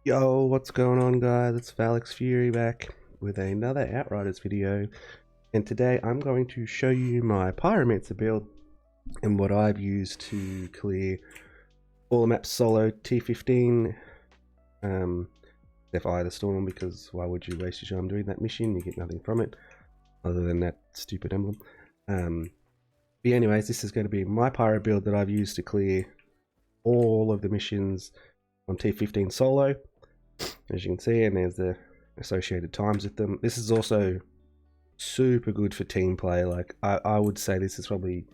Yo, what's going on, guys? It's Valix Fury back with another Outriders video, and today I'm going to show you my Pyromancer build and what I've used to clear all the maps solo T15 Defy the Storm, because why would you waste your time doing that mission? You get nothing from it other than that stupid emblem. But anyways, this is going to be my Pyro build that I've used to clear all of the missions on T15 solo, as you can see, and there's the associated times with them. This is also super good for team play. Like I would say this is probably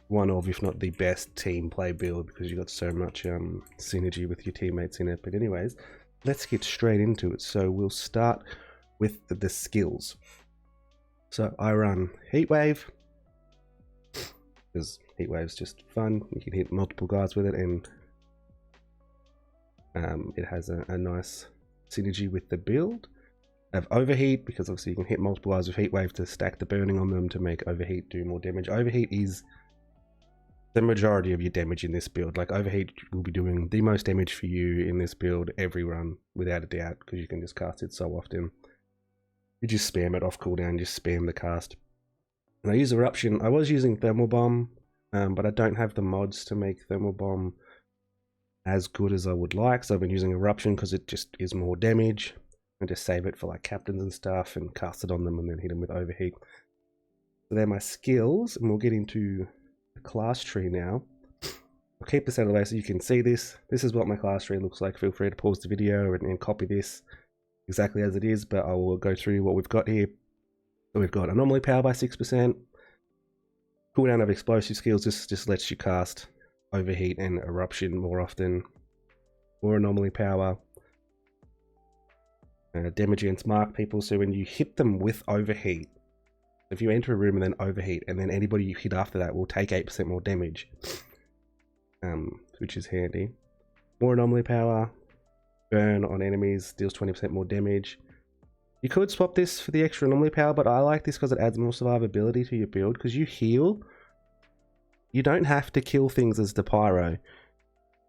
one of, if not the best team play build, because you got so much synergy with your teammates in it. But anyways, let's get straight into it. So we'll start with the skills. So I run Heatwave, because Heatwave's just fun. You can hit multiple guys with it, and it has a nice synergy with the build. I have Overheat, because obviously you can hit multiple guys with Heatwave to stack the burning on them to make Overheat do more damage. Overheat is the majority of your damage in this build. Like, Overheat will be doing the most damage for you in this build every run, without a doubt, because you can just cast it so often. You just spam it off cooldown, just spam the cast. And I use Eruption. I was using Thermal Bomb, but I don't have the mods to make Thermal Bomb as good as I would like, so I've been using Eruption because it just is more damage, and just save it for like captains and stuff and cast it on them and then hit them with Overheat. So they're my skills, and we'll get into the class tree now. I'll keep this out of the way so you can see this. This is what my class tree looks like. Feel free to pause the video and copy this exactly as it is, but I will go through what we've got here. So we've got Anomaly Power by 6%. Cooldown of Explosive Skills just lets you cast Overheat and Eruption more often. More Anomaly Power. Damage against mark people, so when you hit them with Overheat, if you enter a room and then Overheat, and then anybody you hit after that will take 8% more damage, which is handy. More Anomaly Power. Burn on enemies, deals 20% more damage. You could swap this for the extra Anomaly Power, but I like this because it adds more survivability to your build, because you heal. You don't have to kill things as the Pyro.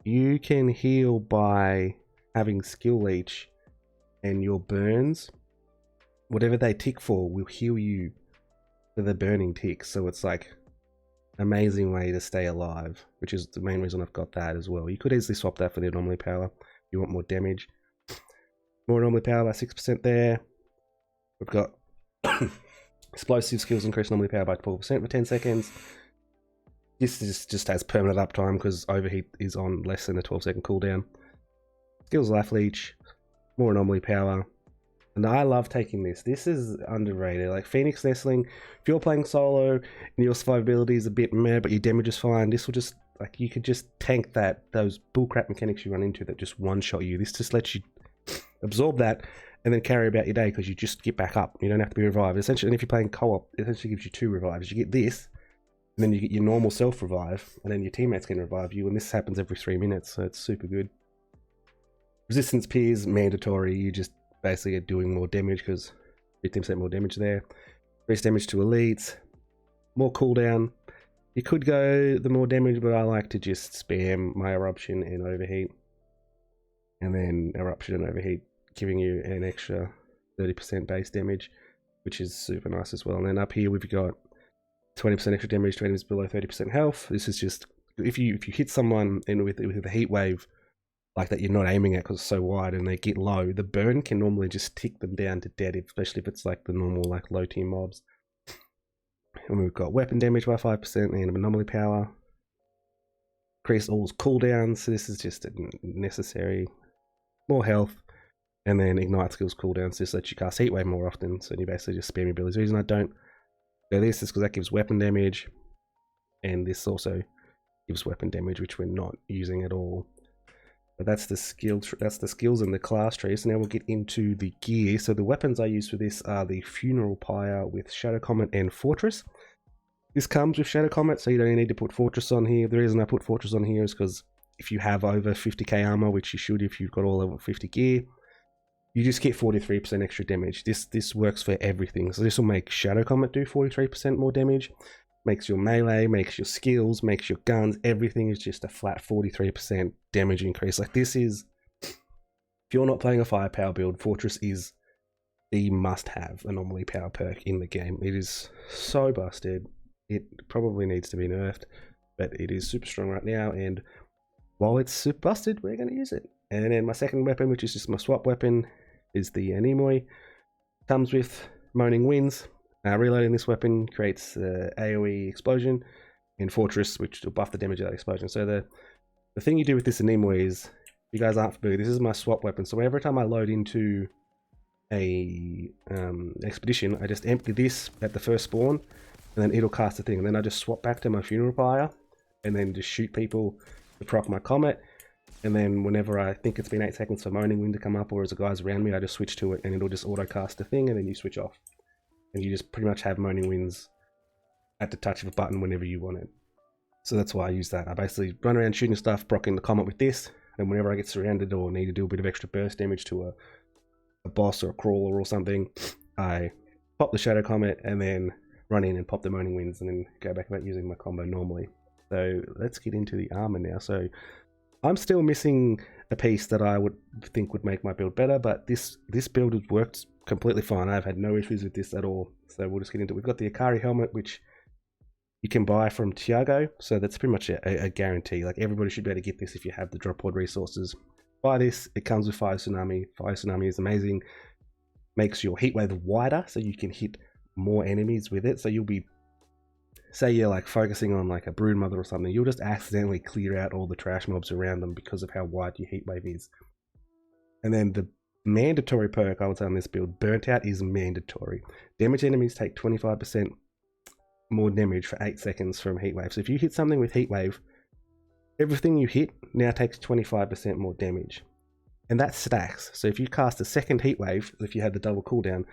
You can heal by having skill leech, and your burns, whatever they tick for, will heal you for the burning tick. So it's like an amazing way to stay alive, which is the main reason I've got that as well. You could easily swap that for the Anomaly Power if you want more damage. More Anomaly Power by 6% there. We've got Explosive Skills increase Anomaly Power by 12% for 10 seconds. This just has permanent uptime because Overheat is on less than a 12-second cooldown. Skills Life Leech. More Anomaly Power. And I love taking this. This is underrated. Like Phoenix Nestling, if you're playing solo and your survivability is a bit meh, but your damage is fine, this will just, like, you could just tank those bullcrap mechanics you run into that just one-shot you. This just lets you absorb that and then carry about your day, because you just get back up. You don't have to be revived. Essentially, and if you're playing co-op, it essentially gives you 2 revives. You get this, and then you get your normal self revive, and then your teammates can revive you, and this happens every 3 minutes, so it's super good. Resistance Peers, mandatory. You just basically are doing more damage because 15% more damage there. Increased damage to elites. More cooldown. You could go the more damage, but I like to just spam my Eruption and Overheat. And then Eruption and Overheat giving you an extra 30% base damage, which is super nice as well. And then up here we've got 20% extra damage to enemies below 30% health. This is just, if you hit someone with a heat wave like that you're not aiming at because it's so wide and they get low, the burn can normally just tick them down to dead, especially if it's like the normal like low tier mobs. And we've got weapon damage by 5% and Anomaly Power. Increase all cooldowns, so this is just necessary. More health. And then Ignite Skills cooldowns just lets you cast Heatwave more often, so you basically just spam your abilities. The reason I don't go this is because that gives weapon damage, and this also gives weapon damage, which we're not using at all. But that's the skills in the class tree. So now we'll get into the gear. So the weapons I use for this are the Funeral Pyre with Shadow Comet and Fortress. This comes with Shadow Comet, so you don't need to put Fortress on here. The reason I put Fortress on here is because if you have over 50k armor, which you should if you've got all level 50 gear, you just get 43% extra damage. This works for everything. So this will make Shadow Comet do 43% more damage. Makes your melee, makes your skills, makes your guns, everything is just a flat 43% damage increase. Like, this is If you're not playing a firepower build, Fortress is the must-have anomaly power perk in the game. It is so busted. It probably needs to be nerfed, but it is super strong right now, and while it's super busted, we're going to use it. And then my second weapon, which is just my swap weapon, is the Anemoi. Comes with Moaning Winds. Reloading this weapon creates AoE explosion in Fortress, which will buff the damage of that explosion. So the thing you do with this Anemoi is, if you guys aren't familiar, this is my swap weapon. So every time I load into a expedition, I just empty this at the first spawn, and then it'll cast the thing. And then I just swap back to my funeral pyre, and then just shoot people to proc my comet. And then whenever I think it's been 8 seconds for Moaning Wind to come up, or as the guys around me, I just switch to it, and it'll just auto cast a thing, and then you switch off. And you just pretty much have Moaning Winds at the touch of a button whenever you want it. So that's why I use that. I basically run around shooting stuff, procking the comet with this, and whenever I get surrounded or need to do a bit of extra burst damage to a boss or a crawler or something, I pop the Shadow Comet and then run in and pop the Moaning Winds and then go back about using my combo normally. So let's get into the armor now. So I'm still missing a piece that I would think would make my build better, but this build has worked completely fine. I've had no issues with this at all. So we'll just get into it. We've got the Akari Helmet, which you can buy from Tiago, so that's pretty much a guarantee. Like, everybody should be able to get this if you have the drop pod resources. Buy this. It comes with Fire Tsunami. Fire Tsunami is amazing. Makes your heat wave wider, so you can hit more enemies with it. So you'll be, say you're like focusing on like a Broodmother or something, you'll just accidentally clear out all the trash mobs around them because of how wide your heat wave is. And then the mandatory perk I would say on this build, Burnt Out, is mandatory. Damaged enemies take 25% more damage for 8 seconds from Heatwave. So if you hit something with Heatwave, everything you hit now takes 25% more damage. And that stacks. So if you cast a second Heatwave, if you had the double cooldown,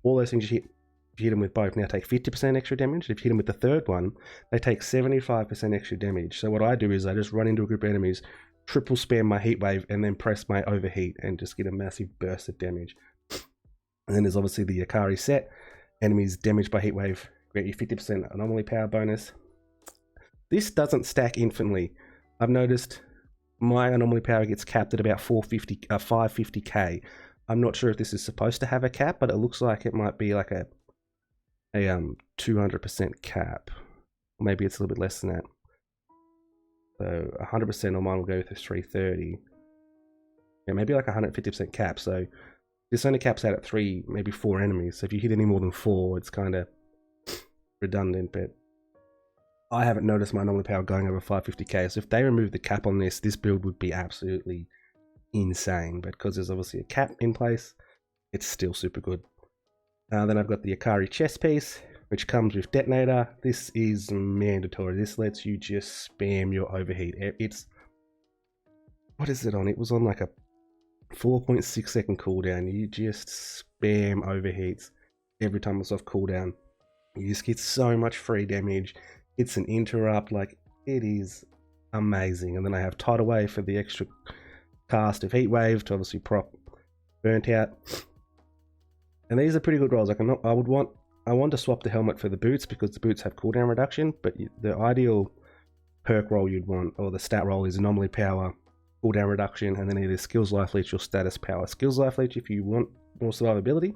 all those things you hit, if you hit them with both, now take 50% extra damage. If you hit them with the third one, they take 75% extra damage. So what I do is I just run into a group of enemies, triple spam my Heatwave, and then press my Overheat and just get a massive burst of damage. And then there's obviously the Akari set. Enemies damaged by Heatwave get you 50% anomaly power bonus. This doesn't stack infinitely. I've noticed my anomaly power gets capped at about 550k. I'm not sure if this is supposed to have a cap, but it looks like it might be like a 200% cap. Maybe it's a little bit less than that. So 100% on mine will go to 330. Yeah, maybe like 150% cap. So this only caps out at 3, maybe 4 enemies. So if you hit any more than 4, it's kind of redundant, but I haven't noticed my anomaly power going over 550k. So if they remove the cap on this build would be absolutely insane. But because there's obviously a cap in place, it's still super good. Then I've got the Akari chest piece, which comes with detonator. This is mandatory. This lets you just spam your overheat. It's, what is it on? It was on like a 4.6 second cooldown. You just spam overheats every time it's off cooldown. You just get so much free damage. It's an interrupt, like, it is amazing. And then I have Tidal Wave for the extra cast of Heat Wave to obviously prop Burnt Out. And these are pretty good rolls. Like, I want to swap the helmet for the boots because the boots have cooldown reduction, but the ideal perk roll you'd want, or the stat roll, is anomaly power, cooldown reduction, and then either skills life leech or status power. Skills life leech if you want more survivability,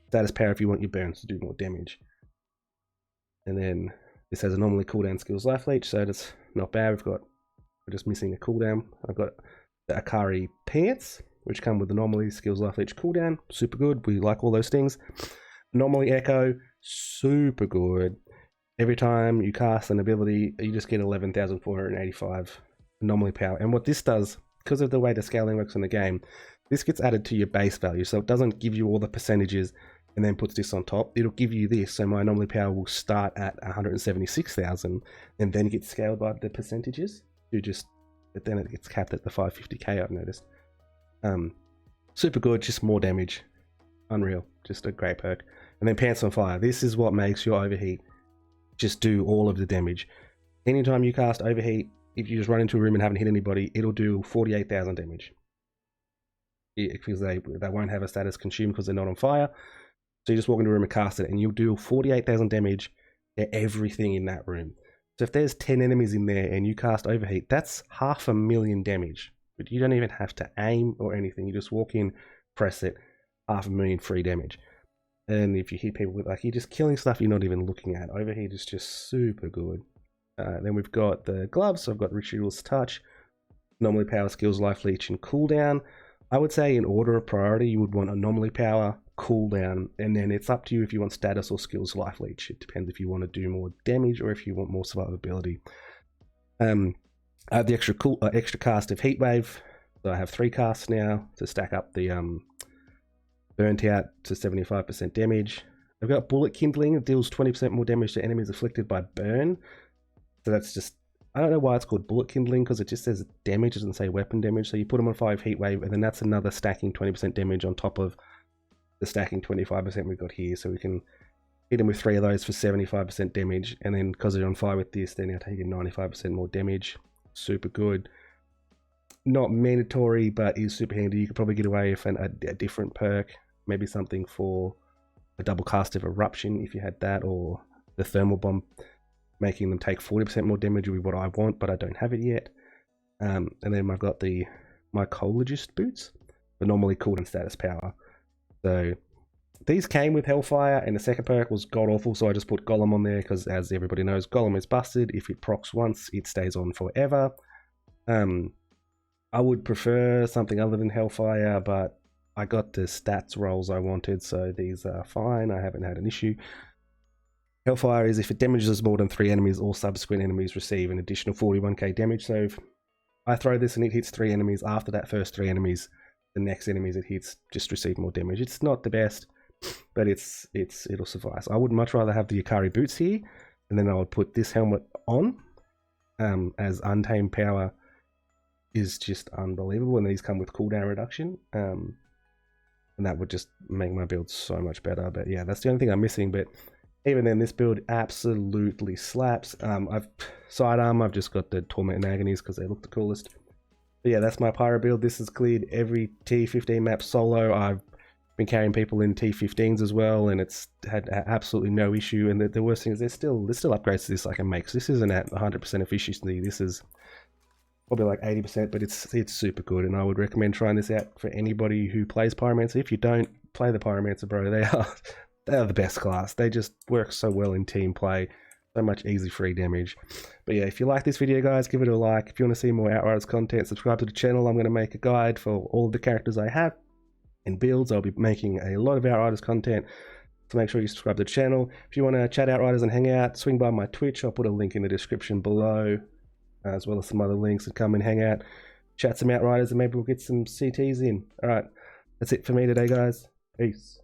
status power if you want your burns to do more damage. And then this has a normally cooldown skills life leech, so that's not bad. We're just missing a cooldown. I've got the Akari pants, which come with the normally skills life leech cooldown. Super good. We like all those things. Normally Echo, super good. Every time you cast an ability, you just get 11,485 anomaly power. And what this does, because of the way the scaling works in the game, this gets added to your base value. So it doesn't give you all the percentages and then puts this on top. It'll give you this. So my anomaly power will start at 176,000 and then get scaled by the percentages. But then it gets capped at the 550k, I've noticed. Super good, just more damage. Unreal, just a great perk. And then Pants on Fire. This is what makes your overheat just do all of the damage. Anytime you cast overheat, if you just run into a room and haven't hit anybody, it'll do 48,000 damage. Because they won't have a status consume because they're not on fire. So you just walk into a room and cast it, and you'll do 48,000 damage to everything in that room. So if there's 10 enemies in there and you cast overheat, that's 500,000 damage but you don't even have to aim or anything. You just walk in, press it, 500,000 free damage. And if you hit people with, like, you're just killing stuff you're not even looking at. Overheat is just super good. Then we've got the gloves. So I've got Ritual's Touch, Anomaly Power, Skills, Life Leech, and Cooldown. I would say in order of priority, you would want Anomaly Power, Cooldown, and then it's up to you if you want Status or Skills, Life Leech. It depends if you want to do more damage or if you want more survivability. I have the extra cast of Heatwave. So I have 3 casts now to stack up the Burnt Out to 75% damage. I've got Bullet Kindling. It deals 20% more damage to enemies afflicted by burn. So that's just, I don't know why it's called Bullet Kindling, because it just says damage, it doesn't say weapon damage. So you put them on 5 Heatwave, and then that's another stacking 20% damage on top of the stacking 25% we've got here. So we can hit them with 3 of those for 75% damage, and then because they're on fire with this, they're now taking 95% more damage. Super good. Not mandatory, but is super handy. You could probably get away with a different perk, maybe something for a double cast of Eruption if you had that, or the Thermal Bomb, making them take 40% more damage would be what I want, but I don't have it yet. And then I've got the Mycologist boots, but normally cooldown status power. So these came with Hellfire, and the second perk was god awful, so I just put Golem on there because, as everybody knows, Golem is busted. If it procs once, it stays on forever. I would prefer something other than Hellfire, but I got the stats rolls I wanted, so these are fine. I haven't had an issue. Hellfire is if it damages more than 3 enemies, all subsequent enemies receive an additional 41k damage. So if I throw this and it hits 3 enemies, after that first 3 enemies, the next enemies it hits just receive more damage. It's not the best, but it'll suffice. I would much rather have the Akari boots here, and then I would put this helmet on, as Untamed Power is just unbelievable, and these come with cooldown reduction, and that would just make my build so much better. But yeah, that's the only thing I'm missing. But even then, this build absolutely slaps. I've sidearm. I've just got the Torment and Agonies because they look the coolest. But yeah, that's my pyro build. This has cleared every T15 map solo. I've been carrying people in T15s as well, and it's had absolutely no issue. And the worst thing is there's still upgrades to this I can make. So this isn't at 100% efficiency. This is probably like 80%, but it's super good, and I would recommend trying this out for anybody who plays Pyromancer. If you don't play the Pyromancer, bro, they are the best class. They just work so well in team play. So much easy free damage. But yeah, if you like this video, guys, give it a like. If you want to see more Outriders content, subscribe to the channel. I'm going to make a guide for all of the characters I have in builds. I'll be making a lot of Outriders content, so make sure you subscribe to the channel. If you want to chat Outriders and hang out, swing by my Twitch. I'll put a link in the description below, as well as some other links, and come and hang out, chat some Outriders, and maybe we'll get some CTs in. Alright, that's it for me today, guys. Peace.